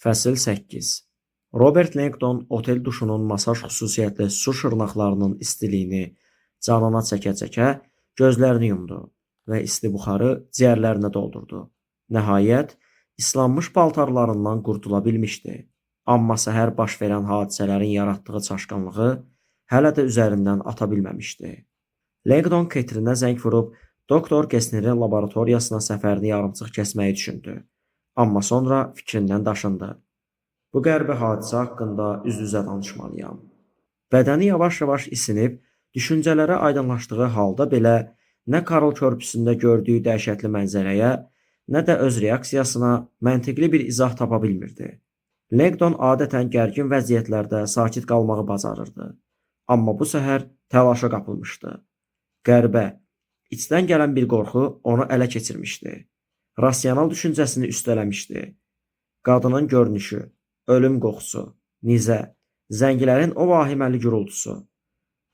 Fəsil 8. Robert Langdon otel duşunun masaj xüsusiyyətli su şırnaqlarının istiliyini canına çəkə-çəkə gözlərini yumdu və isti buxarı ciyərlərinə doldurdu. Nəhayət, islanmış paltarlarından qurtula bilmişdi. Amma səhər baş verən hadisələrin yaratdığı çaşqınlığı hələ də üzərindən ata bilməmişdi. Langdon Ketrinə zəng vurub doktor Gesnerin laboratoriyasına səfərini yarımçıq kəsməyi düşündü. Amma sonra fikrindən daşındı. Bu qəribə hadisə haqqında üz-üzə danışmalıyam. Bədəni yavaş-yavaş isinib, düşüncələrə aydınlaşdığı halda belə nə Karl körpüsündə gördüyü dəhşətli mənzərəyə, nə də öz reaksiyasına məntiqli bir izah tapa bilmirdi. Langdon adətən gərgin vəziyyətlərdə sakit qalmağı bacarırdı. Amma bu səhər təlaşa qapılmışdı. Qəribə, içdən gələn bir qorxu onu ələ keçirmişdi. Rasional düşüncəsini üstələmişdi. Qadının görünüşü, ölüm qoxusu, nizə, zəngilərin o vahiməli gürültüsü.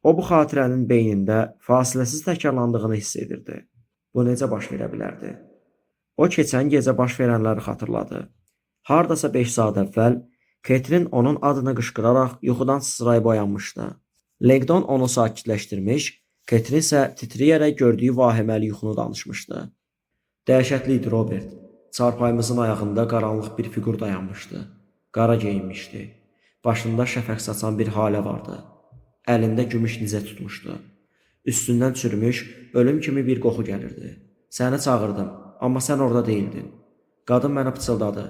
O bu xatirənin beynində fasiləsiz təkrarlandığını hiss edirdi. Bu necə baş verə bilərdi? O keçən gecə baş verənləri xatırladı. Hardasa 5 saat əvvəl Ketrin onun adını qışqıraraq yuxudan sıçrayıb oyanmışdı. Langdon onu sakitləşdirmiş, Ketrin isə titrəyərək gördüyü vahiməli yuxunu danışmışdı. Dəhşətli idi Robert. Çarpayımızın ayağında qaranlıq bir fiqur dayanmışdı. Qara geyinmişdi. Başında şəfəq saçan bir halə vardı. Əlində gümüş nizə tutmuşdu. Üstündən çürümüş, ölüm kimi bir qoxu gəlirdi. Səni çağırdım, amma sən orada deyildin. Qadın mənə pıçıldadı.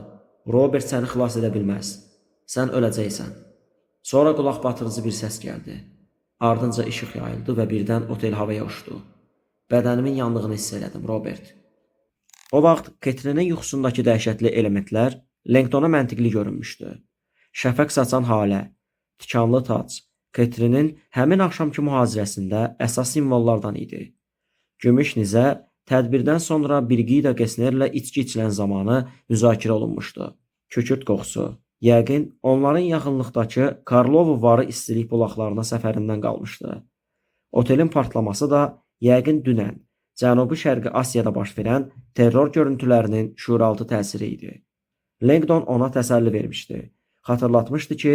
Robert səni xilas edə bilməz. Sən öləcəksən. Sonra qulaq batırıcı bir səs gəldi. Ardınca işıq yayıldı və birdən otel havaya uçdu. Bədənimin yandığını hiss elədim, Robert. O vaxt Ketrinin yuxusundakı dəhşətli elementlər Langdona məntiqli görünmüşdü. Şəfəq saçan halə, tikanlı tac, Ketrinin həmin axşamki mühazirəsində əsas simvollardan idi. Gümüş nizə tədbirdən sonra Birgida Gesnerlə içki içilən zamanı müzakirə olunmuşdu. Kükürt qoxusu, yəqin onların yaxınlıqdakı Karlovu varı istilik bulaqlarına səfərindən qalmışdı. Otelin partlaması da yəqin dünən Cənubi-Şərqi Asiyada baş verən terror görüntülərinin şuuraltı təsiri idi. Langdon ona təsəlli vermişdi. Xatırlatmışdı ki,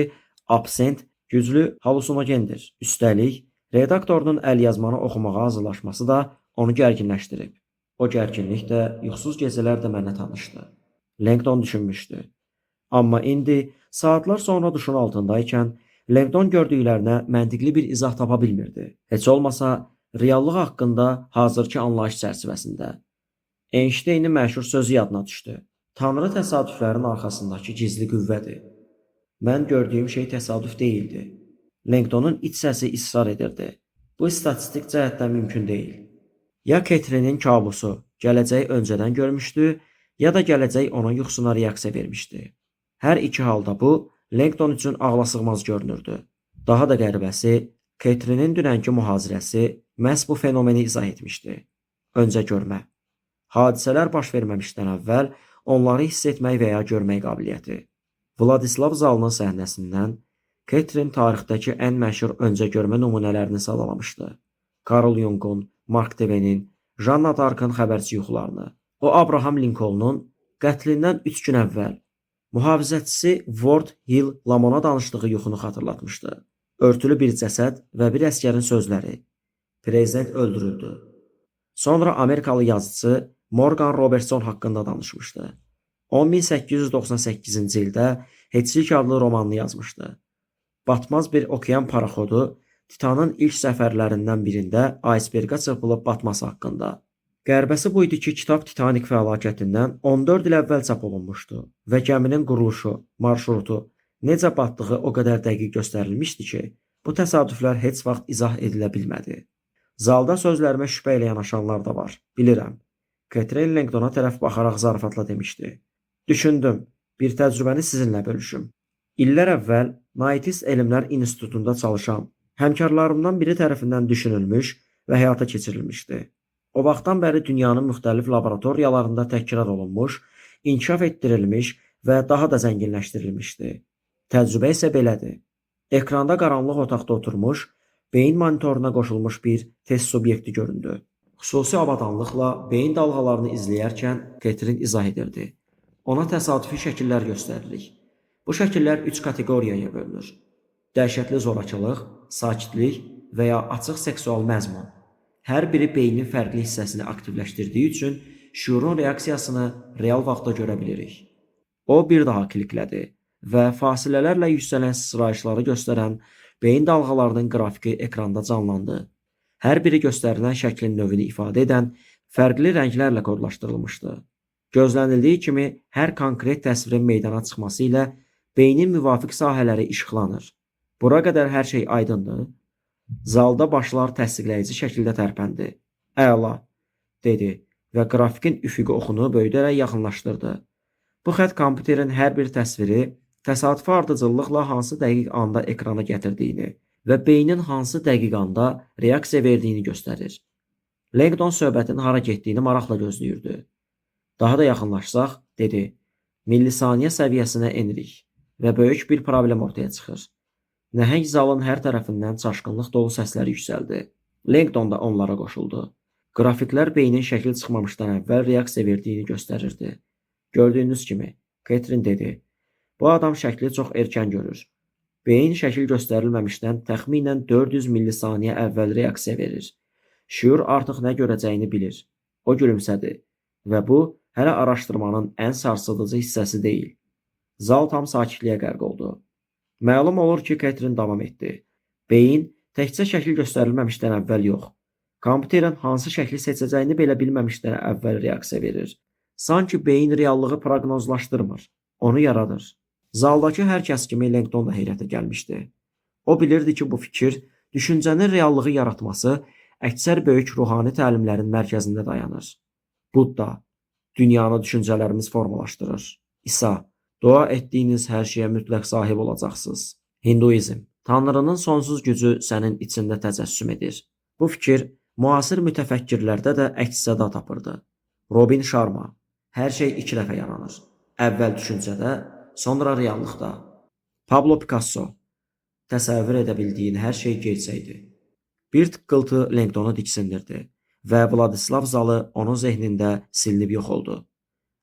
absent güclü halüsinogendir. Üstəlik, redaktorunun əlyazmanı oxumağa hazırlaşması da onu gərginləşdirib. O gərginlik də yuxusuz gecələr də mənə tanışdı. Langdon düşünmüşdü. Amma indi saatlar sonra duşun altındaykən Langdon gördüklərinə məntiqli bir izah tapa bilmirdi. Heç olmasa reallıq haqqında hazırki anlayış çərçivəsində. Einsteynin məşhur sözü yadına düşdü. Tanrı təsadüflərin arxasındakı gizli qüvvədir. Mən gördüyüm şey təsadüf deyildi. Langdonun iç səsi israr edirdi. Bu statistik cəhətdən mümkün deyil. Ya Ketrinin kabusu gələcəyi öncədən görmüşdü, ya da gələcək ona yuxusuna reaksiya vermişdi. Hər iki halda bu, Langdon üçün ağlasığmaz görünürdü. Daha da qəribəsi, Ketrinin dünənki mühazirəsi məhz bu fenomeni izah etmişdi. Öncə görmə. Hadisələr baş verməmişdən əvvəl onları hiss etmək və ya görmək qabiliyyəti. Vladislav zalının səhnəsindən Ketrin tarixdəki ən məşhur öncə görmə nümunələrini sadalamışdı. Carl Jung'un, Mark Twain'in, Janna Dark'ın xəbərçi yuxularını. O, Abraham Lincoln'un qətlindən 3 gün əvvəl mühafizəçisi Ward Hill Lamona danışdığı yuxunu xatırlatmışdı. Örtülü bir cəsəd və bir əsgərin sözləri. Prezident öldürüldü. Sonra Amerikalı yazıcı Morgan Robertson haqqında danışmışdı. 1898-ci ildə Heçlik adlı romanını yazmışdı. Batmaz bir okean paraxodu Titanın ilk səfərlərindən birində aysberqə çırpılıb batması haqqında. Qərbəsi bu idi ki, kitab Titanik fəlakətindən 14 il əvvəl çap olunmuşdu və gəminin quruluşu, marşrutu, necə batdığı o qədər dəqiq göstərilmişdi ki, bu təsadüflər heç vaxt izah edilə bilmədi. Zalda sözlərimə şübhə ilə yanaşanlar da var, bilirəm. Ketrin Langdona tərəf baxaraq zarafatla demişdi. Düşündüm, bir təcrübəni sizinlə bölüşüm. İllər əvvəl Naitis Elmlər İnstitutunda çalışan həmkarlarımdan biri tərəfindən düşünülmüş və həyata keçirilmişdi. O vaxtdan bəri dünyanın müxtəlif laboratoriyalarında təkrar olunmuş, inkişaf etdirilmiş və daha da zənginləşdirilmişdi. Təcrübə isə belədir. Ekranda qaranlıq otaqda oturmuş, beyin monitoruna qoşulmuş bir test subyekti göründü. Xüsusi avadanlıqla beyin dalğalarını izləyərkən Ketrin izah edirdi. Ona təsadüfi şəkillər göstəririk. Bu şəkillər 3 kateqoriyaya bölünür. Dəhşətli zorakılıq, sakitlik və ya açıq seksual məzmun. Hər biri beynin fərqli hissəsini aktivləşdirdiyi üçün şüurun reaksiyasını real vaxtda görə bilirik. O bir daha kliklədi və fasilələrlə yüksələn sıçrayışları göstərən beyin dalğalarının qrafiki ekranda canlandı. Hər biri göstərilən şəklin növünü ifadə edən fərqli rənglərlə kodlaşdırılmışdı. Gözlənildiyi kimi hər konkret təsvirin meydana çıxması ilə beynin müvafiq sahələri işıqlanır. Bura qədər hər şey aydındır. Zalda başlar təsdiqləyici şəkildə tərpəndi. Əla, dedi və qrafikin üfüqi oxunu böyüdərək yaxınlaşdırdı. Bu xətt kompüterin hər bir təsviri təsadüfi ardıcıllıqla hansı dəqiq anda ekrana gətirdiyini və beynin hansı dəqiq anda reaksiya verdiyini göstərir. Langdon söhbətin hara getdiyini maraqla gözləyirdi. Daha da yaxınlaşsaq, dedi, millisaniyə səviyyəsinə enirik və böyük bir problem ortaya çıxır. Nəhəng zalın hər tərəfindən çaşqınlıq dolu səslər yüksəldi. Langdon da onlara qoşuldu. Qrafiklər beynin şəkil çıxmamışdan əvvəl reaksiya verdiyini göstərirdi. Gördüyünüz kimi, Ketrin dedi, bu adam şəkli çox erkən görür. Beyin şəkil göstərilməmişdən təxminən 400 millisaniyə əvvəl reaksiya verir. Şüur artıq nə görəcəyini bilir. O gülümsədi və bu, hələ araşdırmanın ən sarsıdıcı hissəsi deyil. Zal tam sakitliyə qərq oldu. Məlum olur ki, Ketrin davam etdi. Beyin təkcə şəkil göstərilməmişdən əvvəl yox, kompüterin hansı şəkli seçəcəyini belə bilməmişdən əvvəl reaksiya verir. Sanki beyin reallığı proqnozlaşdırmır, onu yaradır. Zaldakı hər kəs kimi Langdon da heyrətə gəlmişdi. O bilirdi ki, bu fikir düşüncənin reallığı yaratması əksər böyük ruhani təlimlərin mərkəzində dayanır. Budda, dünyanı düşüncələrimiz formalaşdırır. İsa, dua etdiyiniz hər şeyə mütləq sahib olacaqsınız. Hinduizm, Tanrının sonsuz gücü sənin içində təcəssüm edir. Bu fikir müasir mütəfəkkirlərdə də əks-səda tapırdı. Robin Sharma, hər şey 2 dəfə yaranır. Əvvəl düşüncədə, sonra reallıqda. Pablo Picasso, təsəvvür edə bildiyin hər şey gerçəkdir. Bir tıqqıltı Langdonu diksindirdi və Vladislav zalı onun zehnində silinib yox oldu.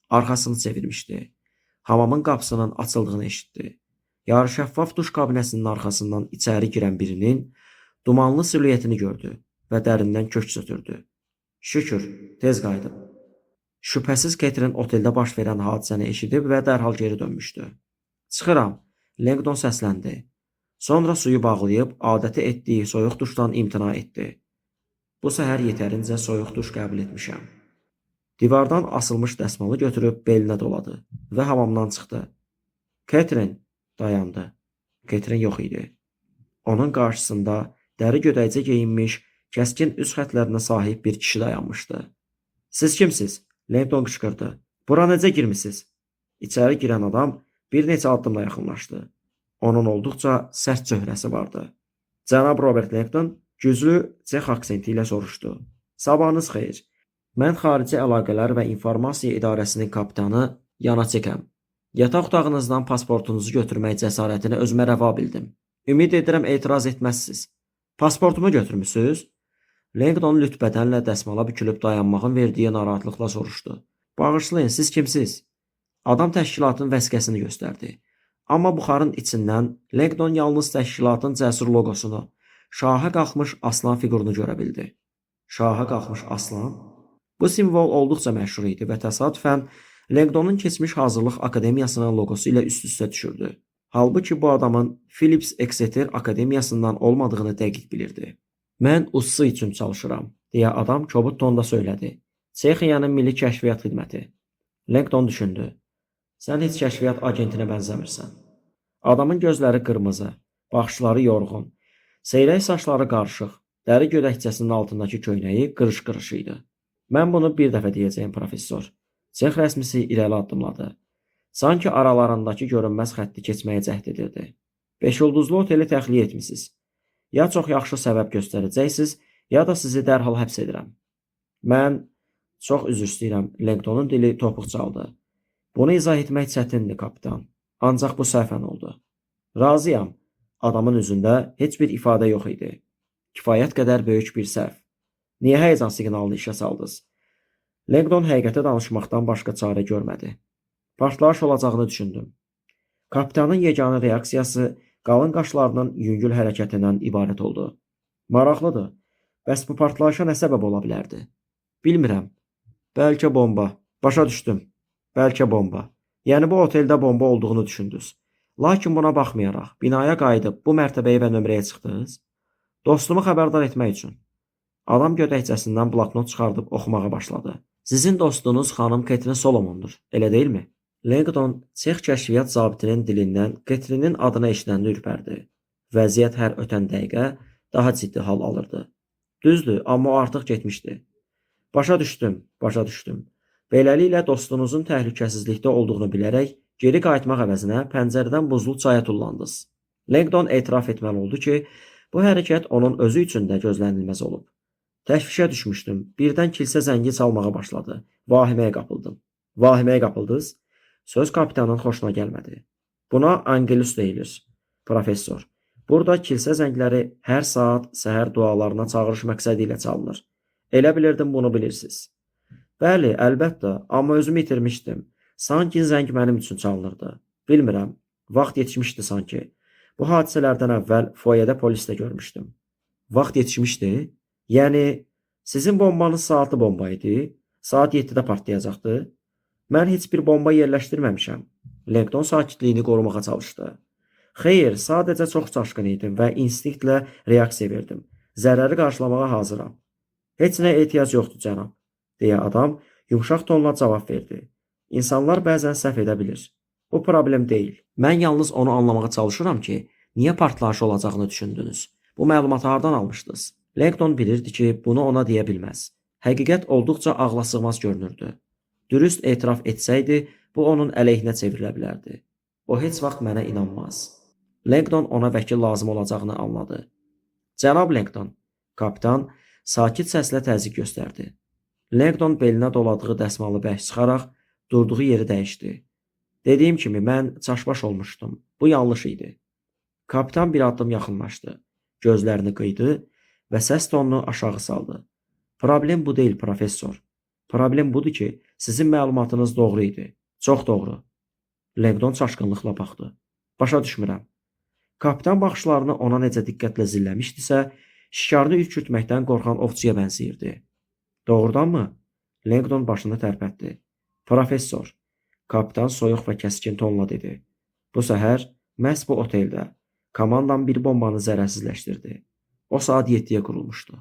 Arxasını çevirmişdi. Hamamın qapısının açıldığını eşitdi. Yarışəffaf duş kabinəsinin arxasından içəri girən birinin dumanlı silüetini gördü və dərindən köks ötürdü. Şükür, tez qayıdıb. Şübhəsiz Ketrin oteldə baş verən hadisəni eşidib və dərhal geri dönmüşdü. Çıxıram, Langdon səsləndi. Sonra suyu bağlayıb adəti etdiyi soyuq duşdan imtina etdi. Bu səhər yetərincə soyuq duş qəbul etmişəm. Divardan asılmış dəsmalı götürüb belinə doladı və hamamdan çıxdı. Ketrin dayandı. Ketrin yox idi. Onun qarşısında dəri gödəkcə geyinmiş, kəskin üz xətlərinə sahib bir kişi dayanmışdı. Siz kimsiz? Langdon qışqırdı. Bura necə girmisiniz? İçəri girən adam bir neçə addımla yaxınlaşdı. Onun olduqca sərt çöhrəsi vardı. Cənab Robert Langdon güclü Çex aksenti ilə soruşdu. Sabahınız xeyir. Mən Xarici Əlaqələr və İnformasiya İdarəsinin kapitanı Yanaçekəm. Yataq otağınızdan pasportunuzu götürmək cəsarətini özümə rəva bildim. Ümid edirəm etiraz etməzsiniz. Pasportumu götürmüsünüz? Langdon lütbədənlə dəsmala bükülüb dayanmağın verdiyi narahatlıqla soruşdu. Bağışlayın, siz kimsiz? Adam təşkilatın vəsiqəsini göstərdi. Amma buxarın içindən Langdon yalnız təşkilatın cəsur loqosunu, şaha qalxmış aslan fiqurunu görə bildi. Şaha qalxmış aslan? Bu simvol olduqca məşhur idi və təsadüfən Langdonun keçmiş hazırlıq akademiyasının loqosu ilə üst-üstə düşürdü. Halbuki bu adamın Phillips Exeter Akademiyasından olmadığını dəqiq bilirdi. Mən USSU üçün çalışıram, deyə adam kobud tonda söylədi. Çexiyanın Milli Kəşfiyyat Xidməti. Langdon düşündü. Sən heç kəşfiyyat agentinə bənzəmirsən. Adamın gözləri qırmızı, baxışları yorğun, seyrək saçları qarışıq, dəri gödəkçəsinin altındakı köynəyi qırış-qırış idi. Mən bunu bir dəfə deyəcəyim, professor. Çex rəsmisi irəli addımladı. Sanki aralarındakı görünməz xətti keçməyə cəhd edirdi. 5 ulduzlu oteli təxliyə etmisiniz. Ya çox yaxşı səbəb göstərəcəksiniz, ya da sizi dərhal həbs edirəm. Mən çox üzr istəyirəm, Langdonun dili topuq çaldı. Bunu izah etmək çətindir, kapitan. Ancaq bu səhvən oldu. Razıyam. Adamın üzündə heç bir ifadə yox idi. Kifayət qədər böyük bir səhv. Niyə həyəcan siqnalını işə saldınız? Langdon həqiqətə danışmaqdan başqa çarə görmədi. Partlayış olacağını düşündüm. Kapitanın yeganə reaksiyası qalın qaşlarının yüngül hərəkətindən ibarət oldu. Maraqlıdır. Bəs bu partlayışa nə səbəb ola bilərdi? Bilmirəm. Bəlkə bomba. Başa düşdüm. Bəlkə bomba. Yəni bu oteldə bomba olduğunu düşündünüz. Lakin buna baxmayaraq, binaya qayıdıb bu mərtəbəyə və nömrəyə çıxdınız? Dostumu xəbərdar etmək üçün. Adam gödəkcəsindən bloknot çıxardıb oxumağa başladı. Sizin dostunuz xanım Ketrin Solomondur, elə deyilmi? Langdon Çex kəşfiyyat zabitinin dilindən Ketrinin adını eşidəndə ürpərdi. Vəziyyət hər ötən dəqiqə daha ciddi hal alırdı. Düzdür, amma o artıq getmişdi. Başa düşdüm, başa düşdüm. Beləliklə dostunuzun təhlükəsizlikdə olduğunu bilərək geri qayıtmaq əvəzinə pəncərədən buzlu çaya tullandınız. Langdon etiraf etməli oldu ki, bu hərəkət onun özü üçün də gözlənilməz olub. Təşvişə düşmüşdüm. Birdən kilsə zəngi çalmağa başladı. Vahiməyə qapıldım. Vahiməyə qapıldınız? Söz kapitanın xoşuna gəlmədi. Buna Angelus deyilir, professor. Burada kilsə zəngləri hər saat səhər dualarına çağırış məqsədi ilə çalınır. Elə bilirdim bunu bilirsiniz. Bəli, əlbəttə, amma özümü itirmişdim. Sanki zəng mənim üçün çalınırdı. Bilmirəm, vaxt yetişmişdi sanki. Bu hadisələrdən əvvəl foyedə polis də görmüşdüm. Vaxt yetişmişdi? Yəni, sizin bombanız saatlı bomba idi? Saat 7-də partlayacaqdı? Mən heç bir bomba yerləşdirməmişəm. Langdon sakitliyini qorumağa çalışdı. Xeyr, sadəcə çox çaşqın idim və instinktlə reaksiya verdim. Zərəri qarşılamağa hazıram. Heç nə ehtiyac yoxdur, cənab, deyə adam yumşaq tonla cavab verdi. İnsanlar bəzən səhv edə bilir. Bu problem deyil. Mən yalnız onu anlamağa çalışıram ki, niyə partlayış olacağını düşündünüz? Bu məlumatı hardan almışdınız? Langdon bilirdi ki, bunu ona deyə bilməz. Həqiqət olduqca ağlasığmaz görünürdü. Dürüst etiraf etsəydi, bu onun əleyhinə çevrilə bilərdi. O heç vaxt mənə inanmaz. Langdon ona vəkil lazım olacağını anladı. Cənab Langdon, kapitan sakit səslə təzyiq göstərdi. Langdon belinə doladığı dəsmalı bərk çıxaraq durduğu yeri dəyişdi. Dediyim kimi, mən çaşbaş olmuşdum. Bu yanlış idi. Kapitan bir addım yaxınlaşdı. Gözlərini qıydı və səs tonunu aşağı saldı. Problem bu deyil, professor. Problem budur ki, sizin məlumatınız doğru idi. Çox doğru. Langdon çaşqınlıqla baxdı. Başa düşmürəm. Kapitan baxışlarını ona necə diqqətlə zilləmişdisə, şikarını ürkütməkdən qorxan ovçuya bənzəyirdi. Doğrudanmı? Langdon başını tərpətdi. Professor, kapitan soyuq və kəskin tonla dedi. Bu səhər məhz bu oteldə komandam bir bombanı zərərsizləşdirdi. O saat 7-yə qurulmuşdu.